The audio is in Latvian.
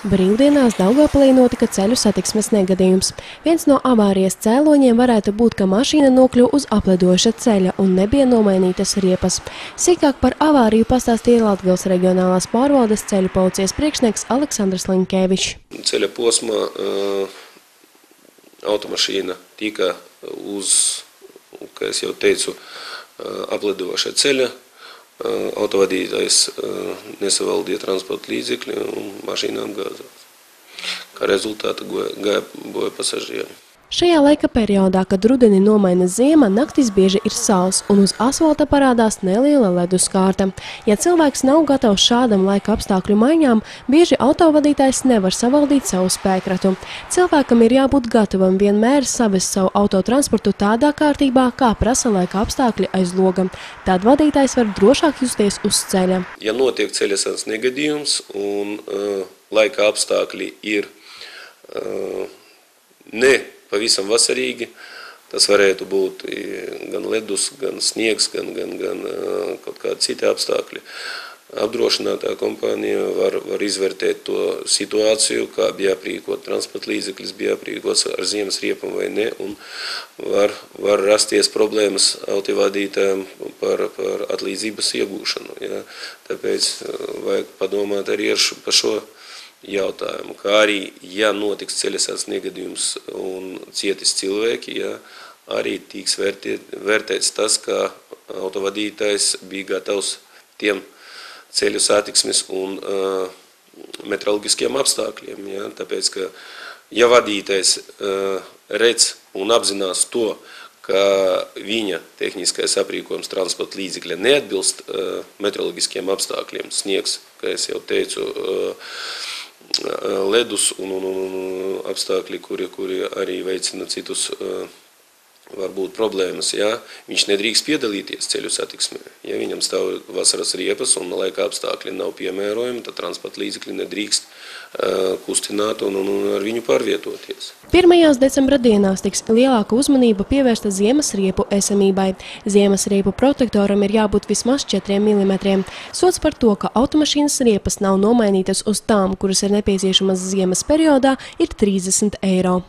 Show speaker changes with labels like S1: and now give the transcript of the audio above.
S1: Brīvdienās Daugavpilī notika ceļu satiksmes negadījums. Viens no avārijas cēloņiem varētu būt, ka mašīna nokļuva uz apledoša ceļa un nebija nomainītas riepas. Sīkāk par avāriju pastāstīja Latgales reģionālās pārvaldes ceļu policijas priekšnieks Aleksandrs Liņkevičs.
S2: Ceļa posmā automašīna tika uz, kā es jau teicu, apledoša ceļa. Autovadītājs nesavaldīja transporta līdzekļi un mašīna apgāzās. Kā rezultātā gāja bojā pasažieri.
S1: Šajā laika periodā, kad rudeni nomaina ziema, naktis bieži ir sauss un uz asfalta parādās neliela leduskārta. Ja cilvēks nav gatavs šādam laika apstākļu maiņām, bieži autovadītājs nevar savaldīt savu spēkratu. Cilvēkam ir jābūt gatavam vienmēr savest savu autotransportu tādā kārtībā, kā prasa laika apstākļi aiz loga. Tad vadītājs var drošāk justies uz ceļa.
S2: Ja notiek ceļa satiksmes negadījums un laika apstākļi ir pavisam vasarīgi, tas varētu būt gan ledus, gan sniegs, gan kaut kādi citi apstākļi. Apdrošinātā kompānija var izvērtēt to situāciju, kā bija aprīkot transporta līdzeklis, bija aprīkots ar ziemas riepam vai ne, un var rasties problēmas autovadītājiem par atlīdzības iegūšanu. Ja? Tāpēc vajag padomāt arī par šo jautājumu, kā arī, ja notiks ceļa satiksmes negadījums un cietis cilvēki, ja, arī tiks vērtēts tas, ka autovadītājs bija gatavs tiem ceļu satiksmes un meteoroloģiskiem apstākļiem. Ja, tāpēc, ka ja vadītājs redz un apzinās to, ka viņa tehniskais aprīkojums transporta līdzekļa neatbilst meteoroloģiskiem apstākļiem, sniegs, kā es jau teicu, ledus un apstākļi, kuri arī veicina citus varbūt problēmas. Ja? Viņš nedrīkst piedalīties ceļu satiksmē. Ja viņam stāv vasaras riepas un laika apstākļi nav piemērojami, tad transporta līdzekļi nedrīkst kustināt un ar viņu pārvietoties.
S1: 1. decembra dienās tiks lielāka uzmanība pievērsta ziemas riepu esamībai. Ziemas riepu protektoram ir jābūt vismaz 4 mm. Sods par to, ka automašīnas riepas nav nomainītas uz tām, kuras ir nepieciešamas ziemas periodā, ir 30 eiro.